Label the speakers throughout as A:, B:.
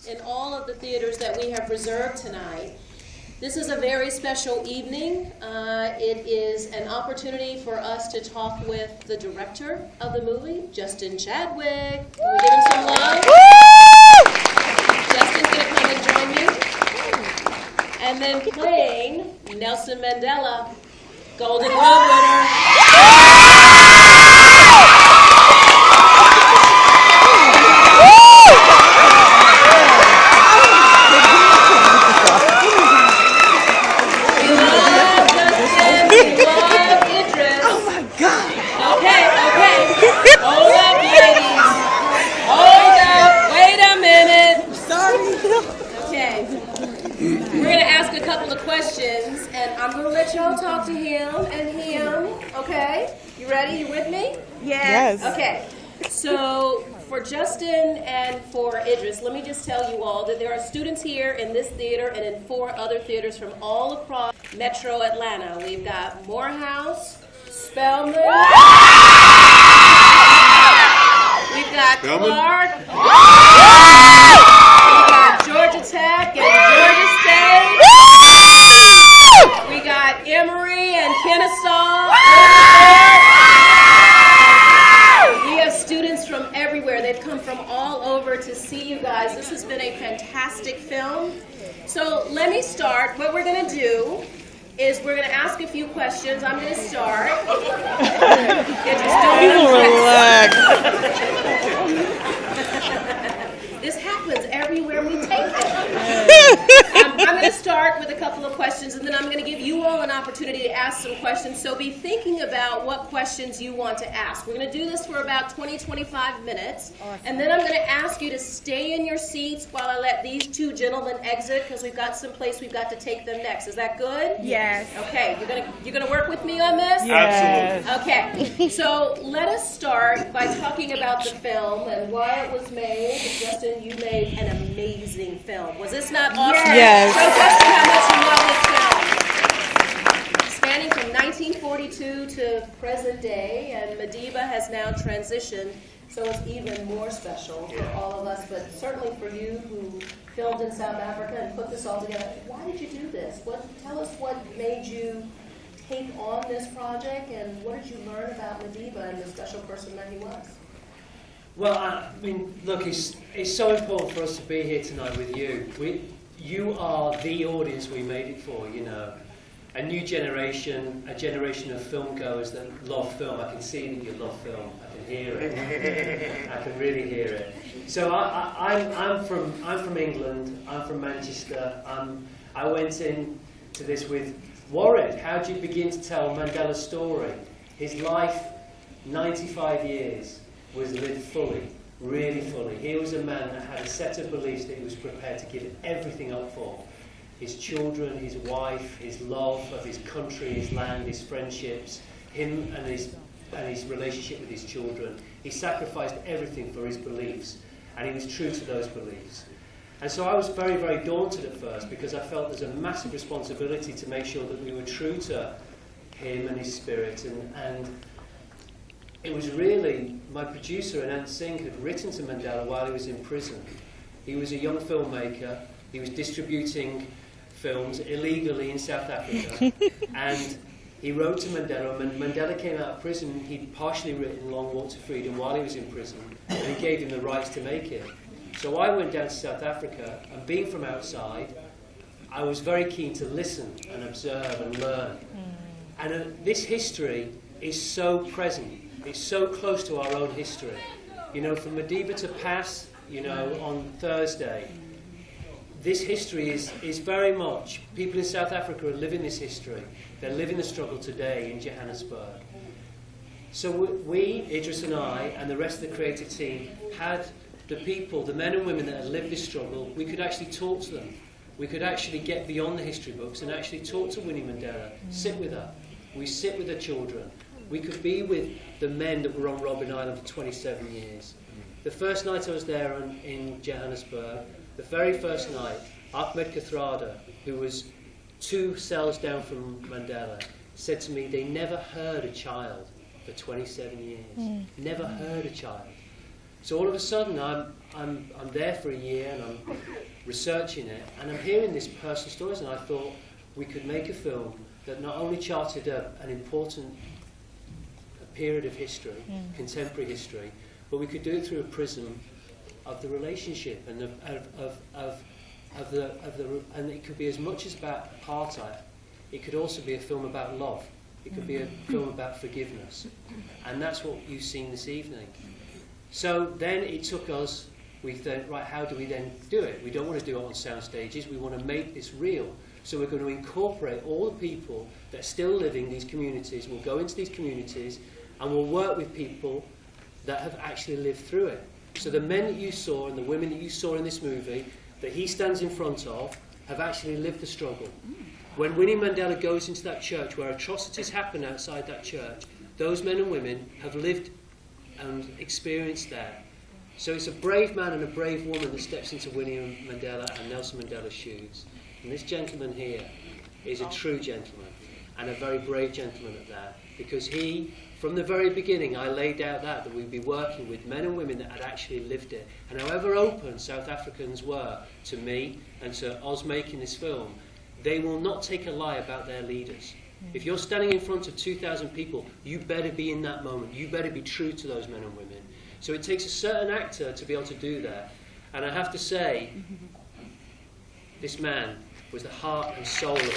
A: in all of the theaters that we have reserved tonight. This is a very special evening. It is an opportunity for us to talk with the director of the movie, Justin Chadwick. Can we give him some love? Justin's going to come and join me. And then playing Nelson Mandela, Golden Globe winner. Questions, and I'm going to let y'all talk to him and him, okay? You ready? You with me?
B: Yes.
A: Okay, so for Justin and for Idris, let me just tell you all that there are students here in this theater and in 4 other theaters from all across Metro Atlanta. We've got Morehouse, Spelman, we've got Clark, we've got Georgia Tech and Georgia State. We got Emory and Kennesaw. We have students from everywhere. They've come from all over to see you guys. This has been a fantastic film. So let me start. What we're going to do is we're going to ask a few questions. I'm going to start. Just don't relax. This happens everywhere we take it. I'm going to start with a couple of questions, and then I'm going to give you all an opportunity to ask some questions. So be thinking about what questions you want to ask. We're going to do this for about 20-25 minutes, and then I'm going to ask you to stay in your seats while I let these 2 gentlemen exit, because we've got some place we've got to take them next. Is that good?
B: Yes.
A: Okay. You're going to work with me on this?
B: Yes.
A: Absolutely. Okay. So let us start by talking about the film and why it was made. Justin, you made an amazing film. Was this not awesome?
B: Yes.
A: Show Justin how much you love this film. Spanning from 1942 to present day, and Madiba has now transitioned, so it's even more special for all of us, but certainly for you who filmed in South Africa and put this all together. Why did you do this? Tell us what made you take on this project, and what did you learn about Madiba and the special person that he was?
C: Well, I mean, look, it's so important for us to be here tonight with you. You are the audience we made it for, you know. A new generation, a generation of film goers that love film. I can see that you love film. I can hear it. I can really hear it. So I'm from England. I'm from Manchester. I went into this with worried. How do you begin to tell Mandela's story? His life, 95 years. Was lived fully, really fully. He was a man that had a set of beliefs that he was prepared to give everything up for. His children, his wife, his love of his country, his land, his friendships, him and his relationship with his children. He sacrificed everything for his beliefs, and he was true to those beliefs. And so I was very, very daunted at first, because I felt there's a massive responsibility to make sure that we were true to him and his spirit, and it was really, my producer, Anand Singh, had written to Mandela while he was in prison. He was a young filmmaker. He was distributing films illegally in South Africa. And he wrote to Mandela. When Mandela came out of prison, he'd partially written Long Walk to Freedom while he was in prison. And he gave him the rights to make it. So I went down to South Africa, and being from outside, I was very keen to listen and observe and learn. And this history is so present. It's so close to our own history. You know, for Madiba to pass, you know, on Thursday, this history is very much, people in South Africa are living this history. They're living the struggle today in Johannesburg. So we, Idris and I, and the rest of the creative team, had the people, the men and women that had lived this struggle, we could actually talk to them. We could actually get beyond the history books and actually talk to Winnie Mandela, sit with her. We sit with her children. We could be with the men that were on Robben Island for 27 years. The first night I was there in Johannesburg, the very first night, Ahmed Kathrada, who was 2 cells down from Mandela, said to me, they never heard a child for 27 years. Never heard a child. So all of a sudden, I'm there for a year and I'm researching it, and I'm hearing these personal stories, and I thought we could make a film that not only charted an important period of history, contemporary history, but we could do it through a prism of the relationship and and it could be as much as about apartheid. It could also be a film about love. It could be a film about forgiveness, and that's what you've seen this evening. So then it took us. We thought, right, how do we then do it? We don't want to do it on sound stages. We want to make this real. So we're going to incorporate all the people that are still living in these communities. We'll go into these communities and we'll work with people that have actually lived through it. So the men that you saw and the women that you saw in this movie that he stands in front of have actually lived the struggle. When Winnie Mandela goes into that church where atrocities happen outside that church, those men and women have lived and experienced that. So it's a brave man and a brave woman that steps into Winnie Mandela and Nelson Mandela's shoes. And this gentleman here is a true gentleman, and a very brave gentleman at that, because he, from the very beginning, I laid out that we'd be working with men and women that had actually lived it. And however open South Africans were to me and to us making this film, they will not take a lie about their leaders. If you're standing in front of 2,000 people, you better be in that moment. You better be true to those men and women. So it takes a certain actor to be able to do that. And I have to say, this man was the heart and soul of it.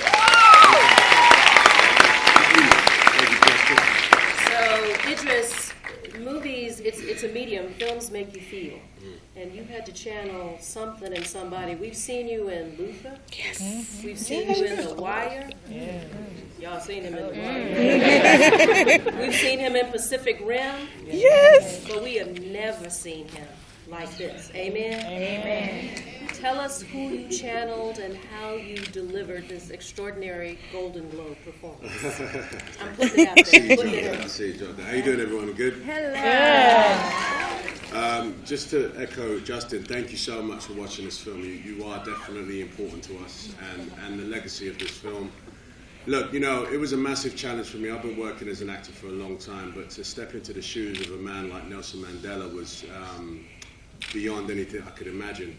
A: So, Idris, movies, it's a medium. Films make you feel. And you had to channel something in somebody. We've seen you in Luther. Yes. We've seen you in The Wire. Yeah. Y'all seen him in The Wire. We've seen him in Pacific Rim. Yes. But we have never seen him like this. Amen? Amen. Tell us who you channeled and how you delivered this extraordinary Golden Globe performance. I'm putting it out there.
B: I see you, Jonathan. How you doing, everyone? Good?
A: Hello.
B: Just to echo Justin, thank you so much for watching this film. You are definitely important to us, and the legacy of this film. Look, you know, it was a massive challenge for me. I've been working as an actor for a long time, but to step into the shoes of a man like Nelson Mandela was beyond anything I could imagine.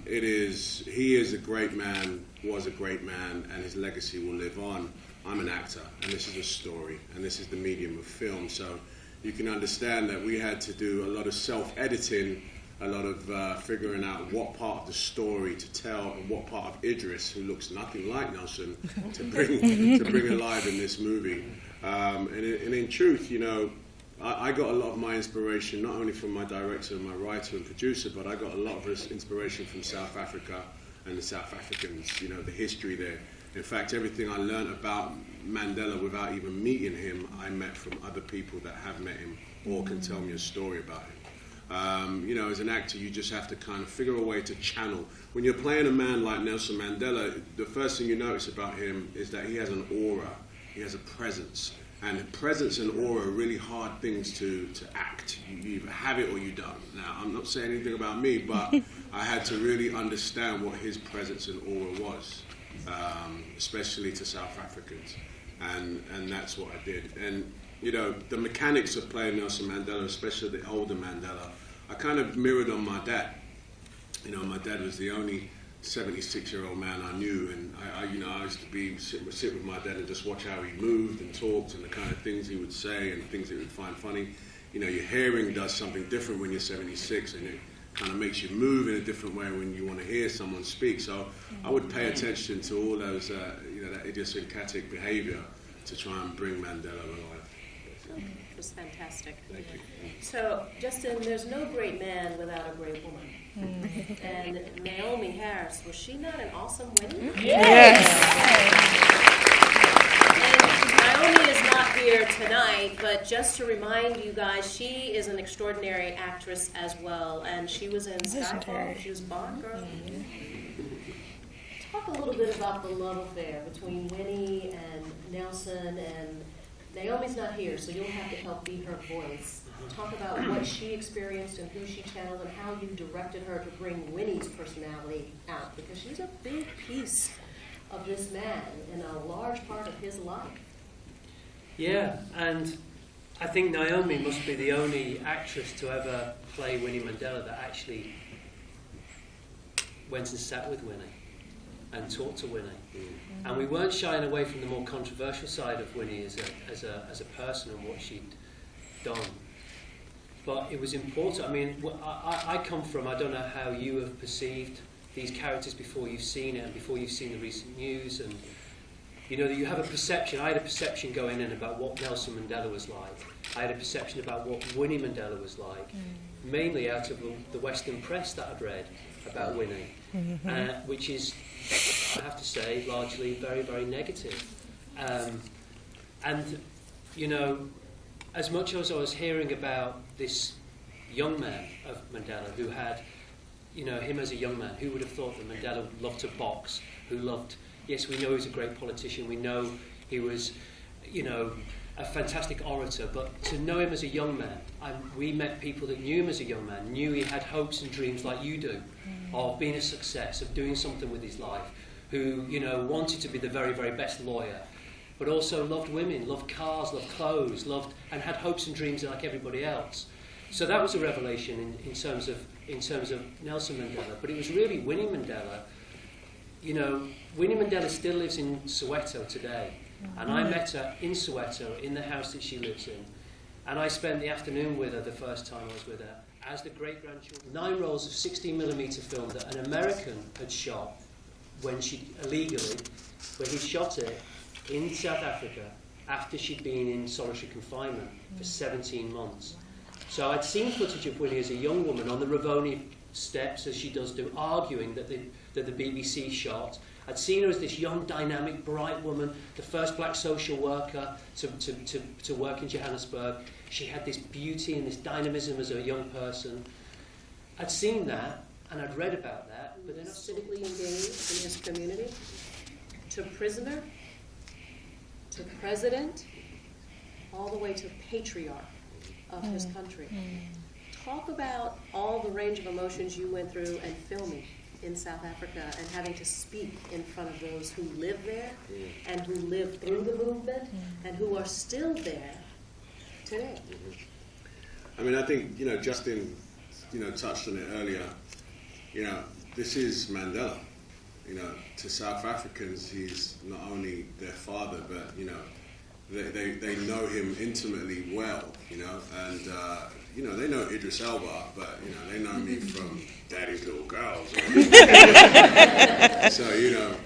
B: He is a great man, was a great man, and his legacy will live on. I'm an actor, and this is a story, and this is the medium of film, so you can understand that we had to do a lot of self-editing, a lot of figuring out what part of the story to tell and what part of Idris, who looks nothing like Nelson, to bring alive in this movie. And in truth, you know, I got a lot of my inspiration not only from my director and my writer and producer, but I got a lot of inspiration from South Africa and the South Africans, you know, the history there. In fact, everything I learned about Mandela without even meeting him, I met from other people that have met him or can tell me a story about him. You know, as an actor, you just have to kind of figure a way to channel. When you're playing a man like Nelson Mandela, the first thing you notice about him is that he has an aura, he has a presence. And presence and aura are really hard things to act. You either have it or you don't. Now, I'm not saying anything about me, but I had to really understand what his presence and aura was, especially to South Africans. And that's what I did. And, you know, the mechanics of playing Nelson Mandela, especially the older Mandela, I kind of mirrored on my dad. You know, my dad was the only 76-year-old man I knew, and I used to sit with my dad and just watch how he moved and talked and the kind of things he would say and things that he would find funny. You know, your hearing does something different when you're 76, and it kind of makes you move in a different way when you want to hear someone speak. So I would pay attention to all those, you know, that idiosyncratic behavior to try and bring Mandela alive.
A: It was fantastic.
B: Thank you.
A: So, Justin, there's no great man without a great woman. And Naomi Harris, was she not an awesome woman?
D: Yes.
A: And Naomi is not here tonight, but just to remind you guys, she is an extraordinary actress as well, and she was in Skyfall. She was Bond Girl. Talk a little bit about the love affair between Winnie and Nelson, and Naomi's not here, so you'll have to help be her voice. Talk about what she experienced and who she channeled and how you directed her to bring Winnie's personality out, because she's a big piece of this man and a large part of his life.
C: Yeah, and I think Naomi must be the only actress to ever play Winnie Mandela that actually went and sat with Winnie and talked to Winnie. And we weren't shying away from the more controversial side of Winnie as a person and what she'd done. But it was important. I mean, I come from, I don't know how you have perceived these characters before you've seen it and before you've seen the recent news. And, you know, you have a perception. I had a perception going in about what Nelson Mandela was like. I had a perception about what Winnie Mandela was like, mainly out of the Western press that I'd read about Winnie, which is, I have to say, largely very, very negative. And, you know, as much as I was hearing about this young man of Mandela who had, you know, him as a young man, who would have thought that Mandela loved to box, who loved, yes, we know he was a great politician, we know he was, you know, a fantastic orator, but to know him as a young man, we met people that knew him as a young man, knew he had hopes and dreams like you do, of being a success, of doing something with his life, who, you know, wanted to be the very, very best lawyer, but also loved women, loved cars, loved clothes, and had hopes and dreams like everybody else. So that was a revelation in terms of Nelson Mandela. But it was really Winnie Mandela. You know, Winnie Mandela still lives in Soweto today, and I met her in Soweto in the house that she lives in, and I spent the afternoon with her the first time I was with her as the great-grandchildren. 9 rolls of 16mm film that an American had shot when he shot it in South Africa after she'd been in solitary confinement for 17 months. So I'd seen footage of Winnie as a young woman on the Ravoni steps, as she does do, arguing that the BBC shot. I'd seen her as this young, dynamic, bright woman, the first black social worker to work in Johannesburg. She had this beauty and this dynamism as a young person. I'd seen that, and I'd read about that, but then
A: civically engaged in his community, to prisoner, to president, all the way to patriarch of his country. Talk about all the range of emotions you went through and filming in South Africa and having to speak in front of those who live there and who lived through the movement and who are still there today.
B: I mean, I think, you know, Justin, you know, touched on it earlier. You know, this is Mandela. You know, to South Africans, he's not only their father, but, you know, they know him intimately well, you know, and, you know, they know Idris Elba, but, you know, they know me from Daddy's Little Girls. So, you know,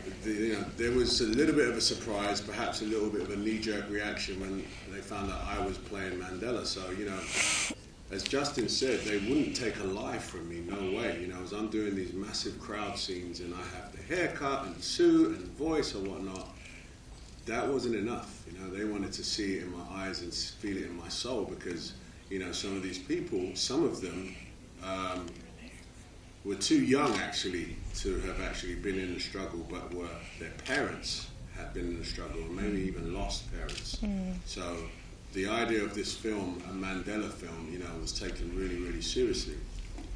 B: there was a little bit of a surprise, perhaps a little bit of a knee-jerk reaction when they found out I was playing Mandela. So, you know, as Justin said, they wouldn't take a life from me, no way. You know, as I'm doing these massive crowd scenes and I have the haircut and suit and voice or whatnot, that wasn't enough. You know, they wanted to see it in my eyes and feel it in my soul because, you know, some of these people, some of them were too young actually to have actually been in the struggle, but their parents had been in the struggle and maybe even lost parents. So the idea of this film, a Mandela film, you know, was taken really, really seriously.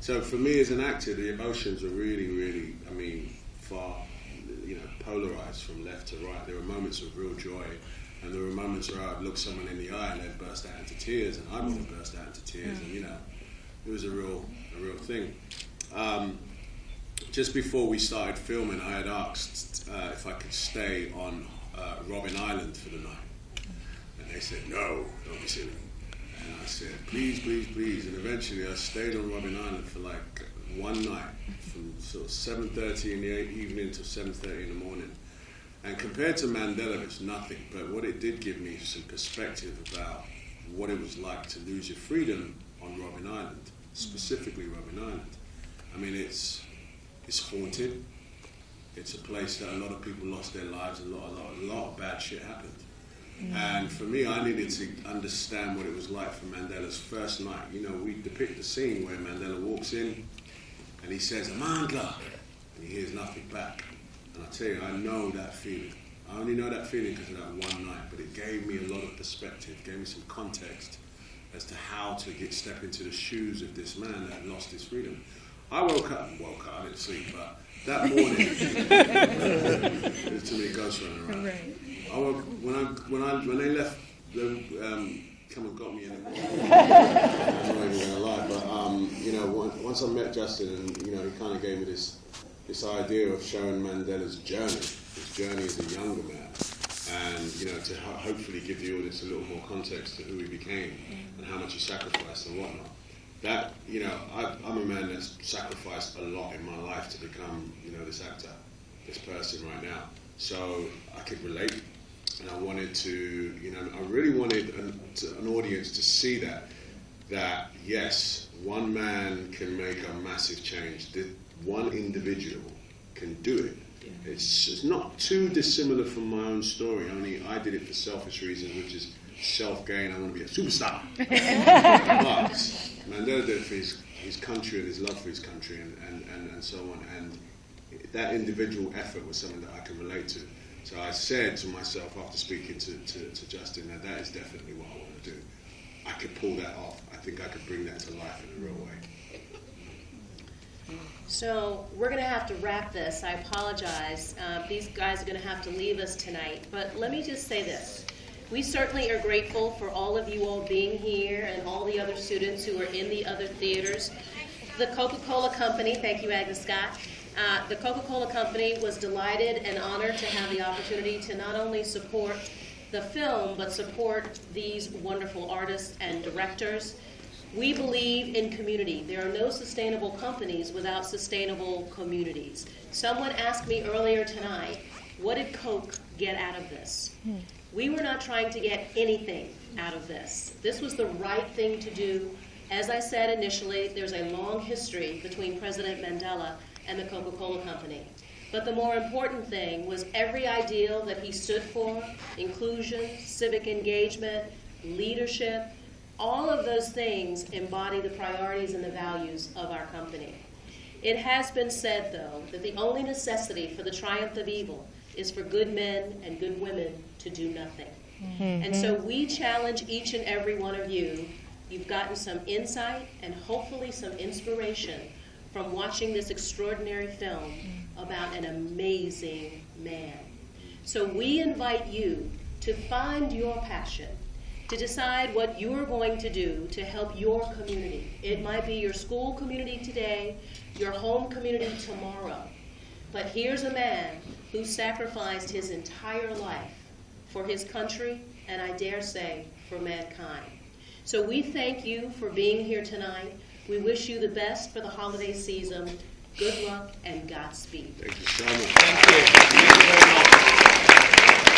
B: So for me as an actor, the emotions are really, really, I mean, far, you know, polarized from left to right. There were moments of real joy, and there were moments where I'd look someone in the eye and they'd burst out into tears, and I would have burst out into tears, and, you know, it was a real thing. Just before we started filming, I had asked if I could stay on Robben Island for the night. And they said, no, don't be silly. And I said, please, please, please. And eventually I stayed on Robben Island for like one night, from sort of 7:30 in the evening to 7:30 in the morning. And compared to Mandela, it's nothing. But what it did give me some perspective about what it was like to lose your freedom on Robben Island, specifically Robben Island. I mean, it's haunted. It's a place that a lot of people lost their lives. A lot of bad shit happened. And for me, I needed to understand what it was like for Mandela's first night. You know, we depict the scene where Mandela walks in and he says, Amandla, and he hears nothing back. And I tell you, I know that feeling. I only know that feeling because of that one night, but it gave me a lot of perspective, gave me some context as to how to step into the shoes of this man that lost his freedom. I woke up, I didn't sleep, but that morning, there's too many ghosts running around. Right. When they left the come and got me in the morning. I'm not even going to lie, but you know, once I met Justin, and you know, he kind of gave me this idea of showing Mandela's journey as a younger man, and you know, to hopefully give the audience a little more context to who he became and how much he sacrificed and whatnot. That, you know, I'm a man that's sacrificed a lot in my life to become, you know, this actor, this person right now. So I could relate. And I wanted to, you know, I really wanted an audience to see that yes, one man can make a massive change. That one individual can do it. It's not too dissimilar from my own story, only I did it for selfish reasons, which is self-gain. I want to be a superstar. But Mandela did it for his country and his love for his country and so on. And that individual effort was something that I can relate to. So I said to myself after speaking to Justin that is definitely what I want to do. I could pull that off. I think I could bring that to life in a real way.
A: So we're going to have to wrap this. I apologize. These guys are going to have to leave us tonight. But let me just say this. We certainly are grateful for all of you all being here and all the other students who are in the other theaters. The Coca-Cola Company, thank you, Agnes Scott. The Coca-Cola Company was delighted and honored to have the opportunity to not only support the film, but support these wonderful artists and directors. We believe in community. There are no sustainable companies without sustainable communities. Someone asked me earlier tonight, what did Coke get out of this? We were not trying to get anything out of this. This was the right thing to do. As I said initially, there's a long history between President Mandela and the Coca-Cola Company. But the more important thing was every ideal that he stood for, inclusion, civic engagement, leadership, all of those things embody the priorities and the values of our company. It has been said, though, that the only necessity for the triumph of evil is for good men and good women to do nothing. And so we challenge each and every one of you. You've gotten some insight and hopefully some inspiration from watching this extraordinary film about an amazing man. So we invite you to find your passion, to decide what you're going to do to help your community. It might be your school community today, your home community tomorrow. But here's a man who sacrificed his entire life for his country, and I dare say, for mankind. So we thank you for being here tonight. We wish you the best for the holiday season. Good luck and Godspeed.
B: Thank you so much.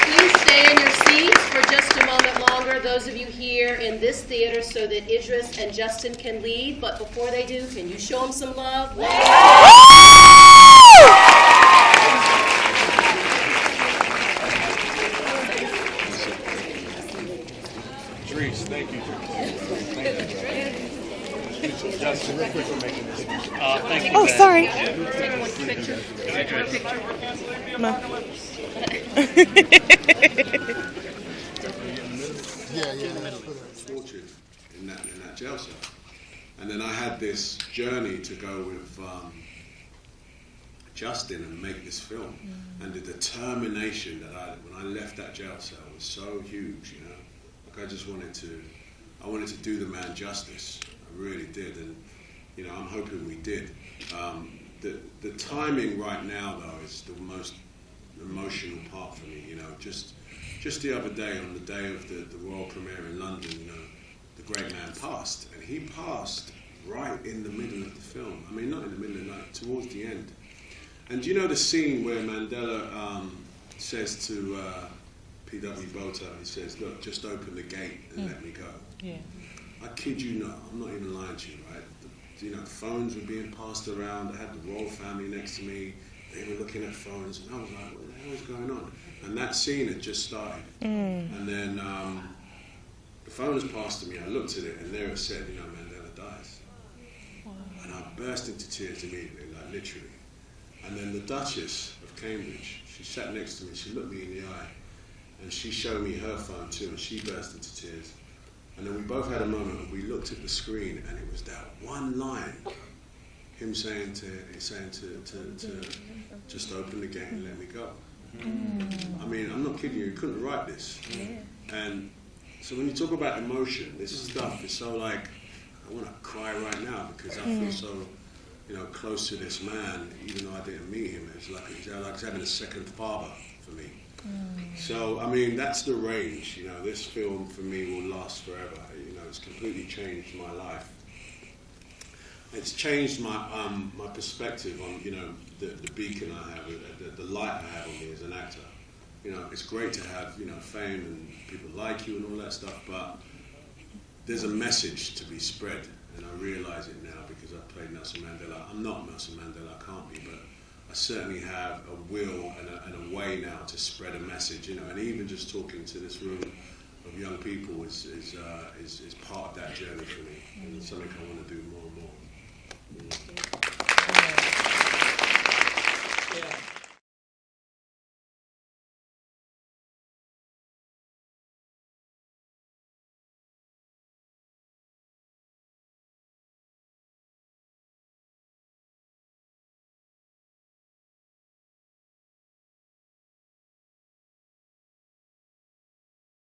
A: Please stay in your seats for just a moment longer, those of you here in this theater, so that Idris and Justin can leave. But before they do, can you show them some love?
D: Idris, thank you. Thank you. Justin, real quick for making this. Thank you.
E: Oh,
D: man.
E: sorry.
A: Take one picture.
B: Fortune in that jail cell. And then I had this journey to go with Justin and make this film. And the determination that when I left that jail cell was so huge, you know. Like I just wanted to do the man justice. I really did, and you know, I'm hoping we did. The timing right now, though, is the most emotional part for me. You know, just the other day, on the day of the world premiere in London, you know, the great man passed, and he passed right in the middle of the film. I mean, not in the middle of the night, towards the end. And you know the scene where Mandela says to P.W. Botha, he says, "Look, just open the gate and let me go."
E: Yeah.
B: I kid you not, I'm not even lying to you, right? You know, phones were being passed around. I had the royal family next to me. They were looking at phones, and I was like, what the hell is going on? And that scene had just started. And then the phone was passed to me. I looked at it, and there it said, you know, Mandela dies. Wow. And I burst into tears immediately, like literally. And then the Duchess of Cambridge, she sat next to me. She looked me in the eye, and she showed me her phone too, and she burst into tears. And then we both had a moment, and we looked at the screen, and it was that one line, him saying to just open the gate and let me go. I mean, I'm not kidding you. He couldn't write this, and So when you talk about emotion, this stuff is so like, I want to cry right now because I feel so, you know, close to this man, even though I didn't meet him. It's like having a second father for me. So, I mean, that's the range. You know, this film for me will last forever. You know, it's completely changed my life. It's changed my my perspective on, you know, the beacon I have, the light I have on me as an actor. You know, it's great to have, you know, fame and people like you and all that stuff, but there's a message to be spread, and I realise it now because I've played Nelson Mandela. I'm not Nelson Mandela, I can't be, but I certainly have a will and a way now to spread a message, you know, and even just talking to this room of young people is part of that journey for me, and it's something I want to do more and more.